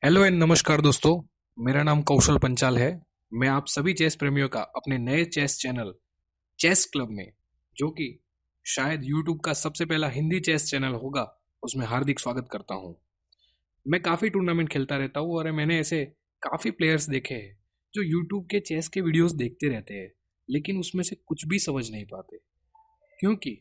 Hello and नमस्कार दोस्तों। मेरा नाम कौशल पंचाल है। मैं आप सभी चेस प्रेमियों का अपने नए चेस चैनल चेस क्लब में, जो कि शायद यूट्यूब का सबसे पहला हिंदी चेस चैनल होगा, उसमें हार्दिक स्वागत करता हूं। मैं काफ़ी टूर्नामेंट खेलता रहता हूं और मैंने ऐसे काफ़ी प्लेयर्स देखे हैं जो यूट्यूब के चेस के वीडियोस देखते रहते हैं, लेकिन उसमें से कुछ भी समझ नहीं पाते, क्योंकि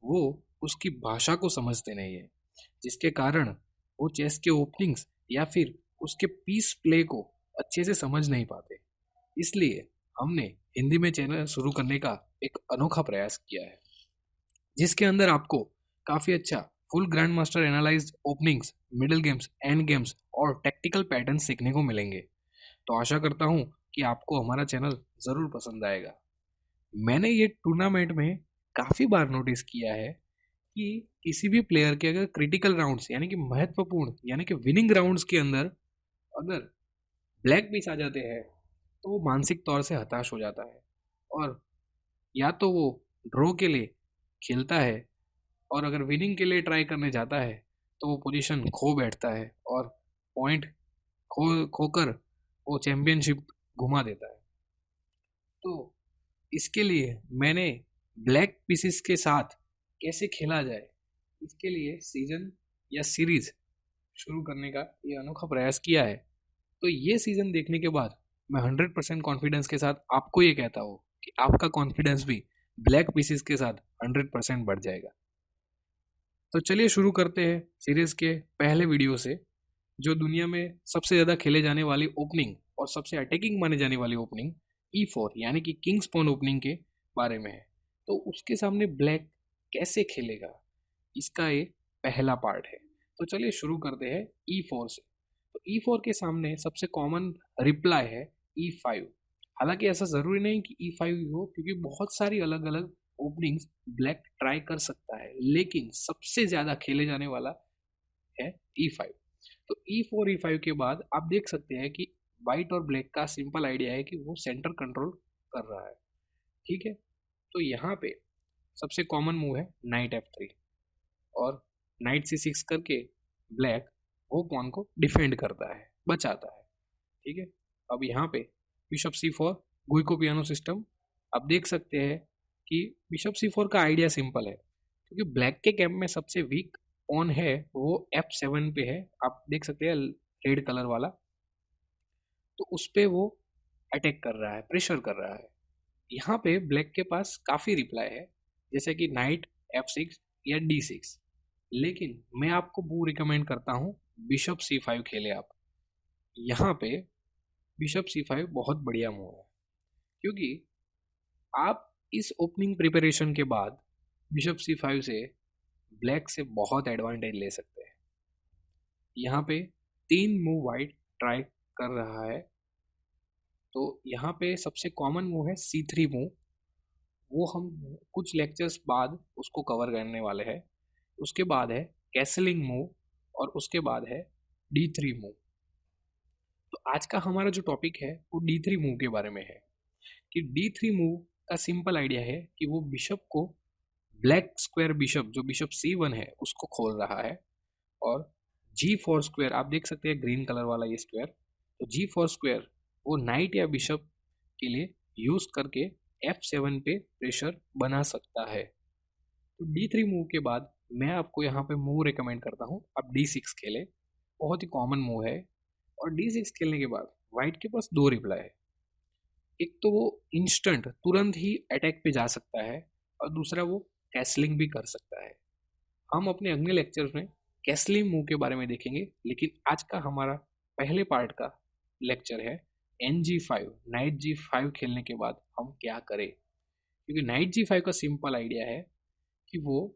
वो उसकी भाषा को समझते नहीं है, जिसके कारण वो चेस के ओपनिंग्स या फिर उसके पीस प्ले को अच्छे से समझ नहीं पाते। इसलिए हमने हिंदी में चैनल शुरू करने का एक अनोखा प्रयास किया है, जिसके अंदर आपको काफ़ी अच्छा full grand master analysed openings, middle games, and games और टैक्टिकल पैटर्न सीखने को मिलेंगे। तो आशा करता हूँ कि आपको हमारा चैनल ज़रूर पसंद आएगा। मैंने ये टूर्नामेंट में काफ़ी बार नोटिस किया है कि किसी भी प्लेयर के अगर क्रिटिकल राउंड्स यानी कि महत्वपूर्ण यानी कि विनिंग राउंड्स के अंदर अगर ब्लैक पीस आ जाते हैं, तो वो मानसिक तौर से हताश हो जाता है और या तो वो ड्रॉ के लिए खेलता है, और अगर विनिंग के लिए ट्राई करने जाता है तो वो पोजीशन खो बैठता है और पॉइंट खोकर वो चैंपियनशिप घुमा देता है। तो इसके लिए मैंने ब्लैक पीसेस के साथ कैसे खेला जाए, इसके लिए सीजन या सीरीज शुरू करने का ये अनोखा प्रयास किया है। तो ये सीजन देखने के बाद मैं 100% कॉन्फिडेंस के साथ आपको ये कहता हूँ कि आपका कॉन्फिडेंस भी ब्लैक पीसेस के साथ 100% बढ़ जाएगा। तो चलिए शुरू करते हैं सीरीज के पहले वीडियो से, जो दुनिया में सबसे ज़्यादा खेले जाने वाली ओपनिंग और सबसे अटैकिंग माने जाने वाली ओपनिंग E4 यानी कि किंग्स पॉन ओपनिंग के बारे में है। तो उसके सामने ब्लैक कैसे खेलेगा, इसका ये पहला पार्ट है। तो चलिए शुरू करते हैं E4 से। तो E4 के सामने सबसे कॉमन रिप्लाई है E5। हालांकि ऐसा ज़रूरी नहीं कि E5 ही हो, क्योंकि बहुत सारी अलग अलग ओपनिंग्स ब्लैक ट्राई कर सकता है, लेकिन सबसे ज़्यादा खेले जाने वाला है E5। तो E4 E5 के बाद आप देख सकते हैं कि वाइट और ब्लैक का सिंपल आइडिया है कि वो सेंटर कंट्रोल कर रहा है। ठीक है, तो यहाँ पे सबसे कॉमन मूव है नाइट F3, और नाइट C6 करके ब्लैक वो पॉन को डिफेंड करता है, बचाता है। ठीक है, अब यहाँ पे बिशप C4 गुइको पियानो सिस्टम। आप देख सकते हैं कि बिशप C4 का आइडिया सिंपल है, क्योंकि ब्लैक के कैंप में सबसे वीक पॉन है वो F7 पे है। आप देख सकते हैं रेड कलर वाला, तो उस पे वो अटैक कर रहा है, प्रेशर कर रहा है। यहाँ पे ब्लैक के पास काफ़ी रिप्लाई है, जैसे कि नाइट F6 या D6, लेकिन मैं आपको वो रिकमेंड करता हूँ बिशप C5 खेले आप। यहाँ पे बिशप C5 बहुत बढ़िया मूव है, क्योंकि आप इस ओपनिंग प्रिपरेशन के बाद बिशप C5 से ब्लैक से बहुत एडवांटेज ले सकते हैं। यहाँ पे 3 मूव वाइट ट्राई कर रहा है, तो यहाँ पे सबसे कॉमन मूव है C3 मूव। वो हम कुछ लेक्चर्स बाद उसको कवर करने वाले हैं। उसके बाद है कैसलिंग मूव, और उसके बाद है D3 मूव। तो आज का हमारा जो टॉपिक है वो D3 मूव के बारे में है, कि D3 मूव का सिंपल आइडिया है कि वो बिशप को, ब्लैक स्क्वायर बिशप जो बिशप C1 है उसको खोल रहा है, और G4 स्क्वायर आप देख सकते हैं ग्रीन कलर वाला ये स्क्वायर, तो G4 स्क्वायर वो नाइट या बिशप के लिए यूज करके F7 पे प्रेशर बना सकता है। तो D3 मूव के बाद मैं आपको यहाँ पे मूव रिकमेंड करता हूँ आप D6 खेले, बहुत ही कॉमन मूव है। और D6 खेलने के बाद वाइट के पास दो रिप्लाई है, एक तो वो इंस्टेंट तुरंत ही अटैक पे जा सकता है, और दूसरा वो कैसलिंग भी कर सकता है। हम अपने अगले लेक्चर में कैसलिंग मूव के बारे में देखेंगे, लेकिन आज का हमारा पहले पार्ट का लेक्चर है NG5, नाइट G5 खेलने के बाद हम क्या करें। क्योंकि नाइट G5 का सिंपल आइडिया है कि वो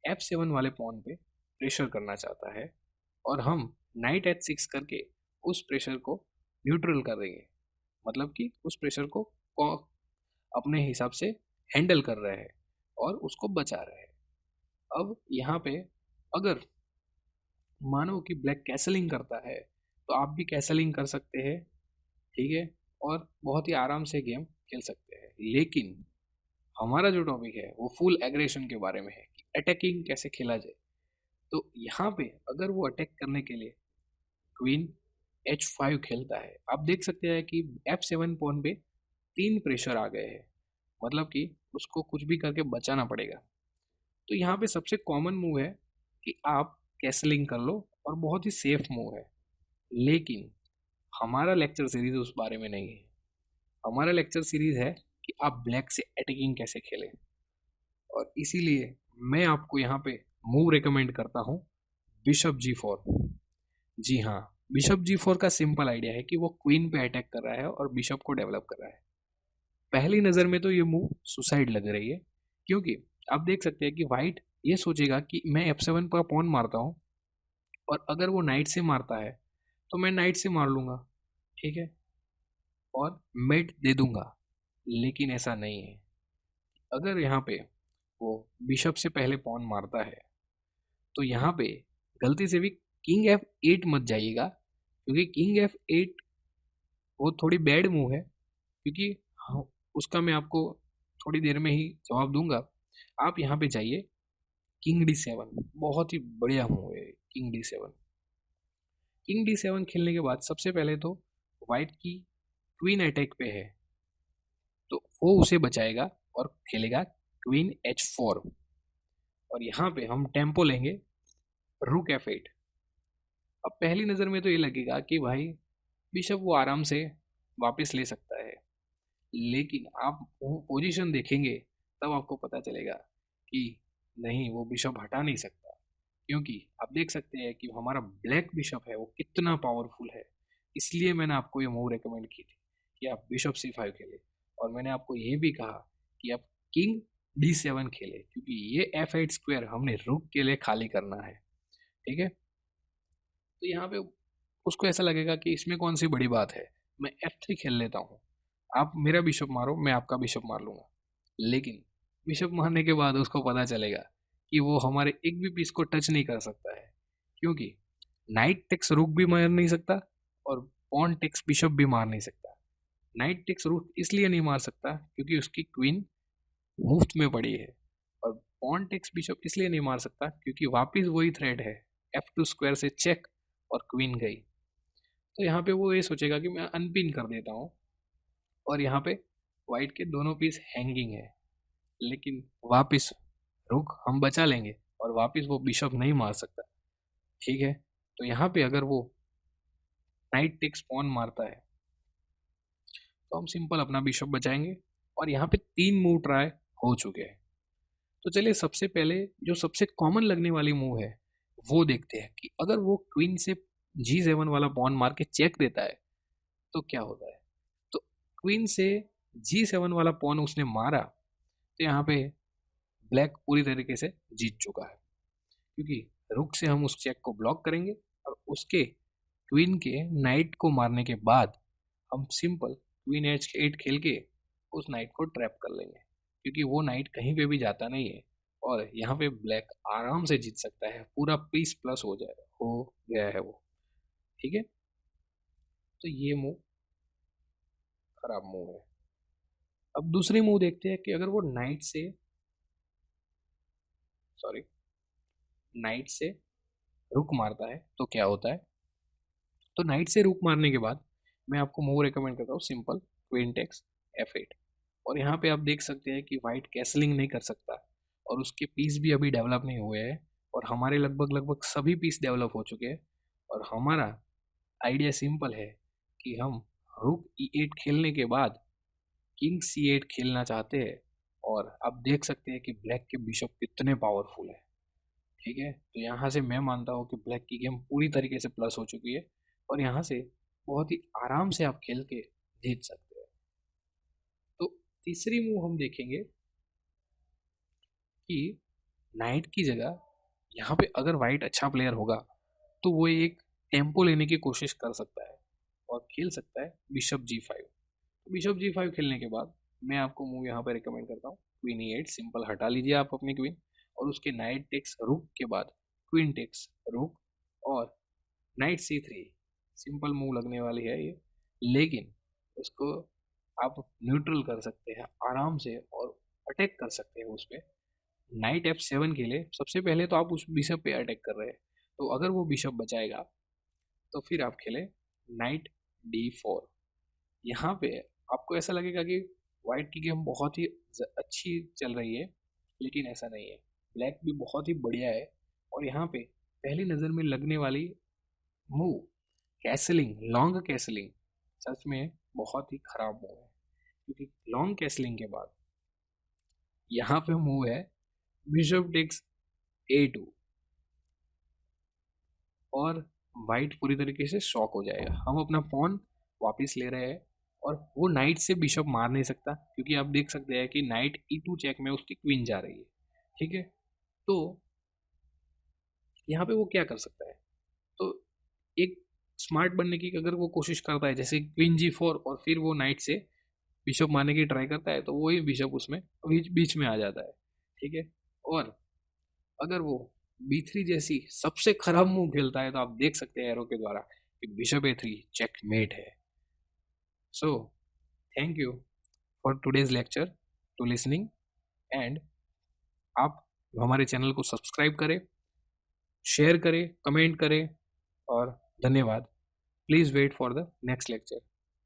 F7 वाले पॉन पे प्रेशर करना चाहता है, और हम नाइट H6 करके उस प्रेशर को न्यूट्रल कर देंगे, मतलब कि उस प्रेशर को अपने हिसाब से हैंडल कर रहे हैं और उसको बचा रहे हैं। अब यहाँ पे अगर मानो कि ब्लैक कैसलिंग करता है, तो आप भी कैसलिंग कर सकते हैं। ठीक है, और बहुत ही आराम से गेम खेल सकते हैं। लेकिन हमारा जो टॉपिक है वो फुल एग्रेशन के बारे में है, कि अटैकिंग कैसे खेला जाए। तो यहाँ पे अगर वो अटैक करने के लिए क्वीन H5 खेलता है। आप देख सकते हैं कि F7 पॉन पे 3 प्रेशर आ गए हैं, मतलब कि उसको कुछ भी करके बचाना पड़ेगा। तो यहाँ पे सबसे कॉमन मूव है कि आप कैसलिंग कर लो, और बहुत ही सेफ मूव है। लेकिन हमारा लेक्चर सीरीज उस बारे में नहीं है। हमारा लेक्चर सीरीज है कि आप ब्लैक से अटैकिंग कैसे खेलें, और इसीलिए मैं आपको यहाँ पे मूव रिकमेंड करता हूँ बिशप G4। जी हाँ, बिशप G4 का सिंपल आइडिया है कि वो क्वीन पे अटैक कर रहा है और बिशप को डेवलप कर रहा है। पहली नज़र में तो ये मूव सुसाइड लग रही है, क्योंकि आप देख सकते हैं कि वाइट ये सोचेगा कि मैं F7 पर पॉन मारता हूँ, और अगर वो नाइट से मारता है तो मैं नाइट से मार लूँगा, ठीक है, और मेट दे दूंगा। लेकिन ऐसा नहीं है। अगर यहाँ पे वो बिशप से पहले पॉन मारता है तो यहाँ पे गलती से भी किंग F8 मत जाइएगा, क्योंकि किंग F8 वो थोड़ी बैड मूव है। क्योंकि हाँ, उसका मैं आपको थोड़ी देर में ही जवाब दूंगा। आप यहाँ पे जाइए किंग D7, बहुत ही बढ़िया मूव है किंग D7। किंग D7 खेलने के बाद सबसे पहले तो वाइट की क्वीन अटैक पे है, तो वो उसे बचाएगा और खेलेगा क्वीन H4। और यहाँ पे हम टेम्पो लेंगे रुक F8। अब पहली नज़र में तो ये लगेगा कि भाई बिशप वो आराम से वापस ले सकता है, लेकिन आप वो पोजीशन देखेंगे तब आपको पता चलेगा कि नहीं, वो बिशप हटा नहीं सकता। क्योंकि आप देख सकते हैं कि हमारा ब्लैक बिशप है वो कितना पावरफुल है। इसलिए मैंने आपको ये मूव रेकमेंड की थी कि आप बिशप C5 खेलें, और मैंने आपको ये भी कहा कि आप किंग D7 खेलें, क्योंकि ये F8 स्क्वायर हमने रुक के लिए खाली करना है, ठीक है। तो यहाँ पे उसको ऐसा लगेगा कि इसमें कौन सी बड़ी बात है, मैं F3 खेल लेता हूँ, आप मेरा बिशप मारो, मैं आपका बिशप मार लूंगा। लेकिन बिशप मारने के बाद उसको पता चलेगा कि वो हमारे एक भी पीस को टच नहीं कर सकता है, क्योंकि नाइट टेक्स रुक भी मार नहीं सकता और पॉन टेक्स बिशप भी मार नहीं सकता। नाइट टेक्स रुक इसलिए नहीं मार सकता क्योंकि उसकी क्वीन मुफ्त में पड़ी है, और पॉन टेक्स बिशप इसलिए नहीं मार सकता क्योंकि वापिस वही थ्रेड है, F2 स्क्वायर से चेक और क्वीन गई। तो यहाँ पे वो ये सोचेगा कि मैं अनपिन कर देता हूँ, और यहाँ पे वाइट के दोनों पीस हैंगिंग है। लेकिन वापिस रुक हम बचा लेंगे और वापिस वो बिशप नहीं मार सकता, ठीक है। तो यहाँ पे अगर वो नाइट टेक्स पॉन मारता है तो हम सिंपल अपना बिशप बचाएंगे, और यहाँ पे 3 मूव ट्राई हो चुके हैं। तो चलिए सबसे पहले जो सबसे कॉमन लगने वाली मूव है वो देखते हैं कि अगर वो क्वीन से G7 वाला पॉन मार के चेक देता है तो क्या होता है। तो क्वीन से G7 वाला पॉन उसने मारा, तो यहाँ पे ब्लैक पूरी तरीके से जीत चुका है, क्योंकि रुक से हम उस चेक को ब्लॉक करेंगे, और उसके क्वीन के नाइट को मारने के बाद हम सिंपल क्वीन H8 खेल के उस नाइट को ट्रैप कर लेंगे, क्योंकि वो नाइट कहीं पे भी जाता नहीं है, और यहाँ पे ब्लैक आराम से जीत सकता है, पूरा पीस प्लस हो गया है वो, ठीक है। तो ये मूव खराब मूव है। अब दूसरी मूव देखते हैं कि अगर वो नाइट से रुक मारता है तो क्या होता है। तो नाइट से रुक मारने के बाद मैं आपको मूव रिकमेंड करता हूँ सिंपल क्वीन टेक्स F8। और यहाँ पे आप देख सकते हैं कि वाइट कैसलिंग नहीं कर सकता, और उसके पीस भी अभी डेवलप नहीं हुए हैं, और हमारे लगभग लगभग सभी पीस डेवलप हो चुके हैं। और हमारा आइडिया सिंपल है कि हम रुक E8 खेलने के बाद किंग C8 खेलना चाहते हैं, और आप देख सकते हैं कि ब्लैक के बिशप कितने पावरफुल है, ठीक है। तो यहाँ से मैं मानता हूँ कि ब्लैक की गेम पूरी तरीके से प्लस हो चुकी है, और यहाँ से बहुत ही आराम से आप खेल के जीत सकते हैं। तो तीसरी मूव हम देखेंगे कि नाइट की जगह यहाँ पे अगर वाइट अच्छा प्लेयर होगा तो वो एक टेम्पो लेने की कोशिश कर सकता है और खेल सकता है बिशप G5। तो बिशप G5 खेलने के बाद मैं आपको मूव यहाँ पे रिकमेंड करता हूँ क्वीन E8। सिंपल हटा लीजिए आप अपनी क्वीन, और उसके नाइट टेक्स रुक के बाद क्वीन टेक्स रुक और नाइट C3। सिंपल मूव लगने वाली है ये, लेकिन उसको आप न्यूट्रल कर सकते हैं आराम से और अटैक कर सकते हैं उस पर। नाइट F7 के लिए सबसे पहले तो आप उस बिशप पे अटैक कर रहे हैं, तो अगर वो बिशप बचाएगा तो फिर आप खेलें नाइट D4। यहाँ पे आपको ऐसा लगेगा कि वाइट की गेम बहुत ही अच्छी चल रही है, लेकिन ऐसा नहीं है। ब्लैक भी बहुत ही बढ़िया है। और यहाँ पे पहली नज़र में लगने वाली मूव कैसलिंग, लॉन्ग कैसलिंग, सच में बहुत ही खराब मूव है। क्योंकि लॉन्ग कैसलिंग के बाद यहाँ पे मूव है बिशप टेक्स A2 और वाइट पूरी तरीके से शॉक हो जाएगा। हम अपना पॉन वापस ले रहे हैं और वो नाइट से बिशप मार नहीं सकता, क्योंकि आप देख सकते हैं कि नाइट E2 चेक में उसकी क्वीन जा रही है। ठीक है, तो यहाँ पे वो क्या कर सकता है? तो एक स्मार्ट बनने की अगर वो कोशिश करता है, जैसे क्वीन G4 और फिर वो नाइट से बिशप मारने की ट्राई करता है, तो वही बिशप उसमें बीच में आ जाता है। ठीक है, और अगर वो B3 जैसी सबसे खराब मूव खेलता है, तो आप देख सकते हैं एरो के द्वारा कि बिशप A3 चेकमेट है। So thank you for today's lecture to listening, and आप हमारे चैनल को सब्सक्राइब करें, शेयर करें, कमेंट करें, और धन्यवाद। Please wait for the next lecture.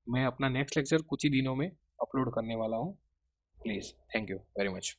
मैं अपना नेक्स्ट लेक्चर कुछ ही दिनों में अपलोड करने वाला हूँ। Please, thank you very much.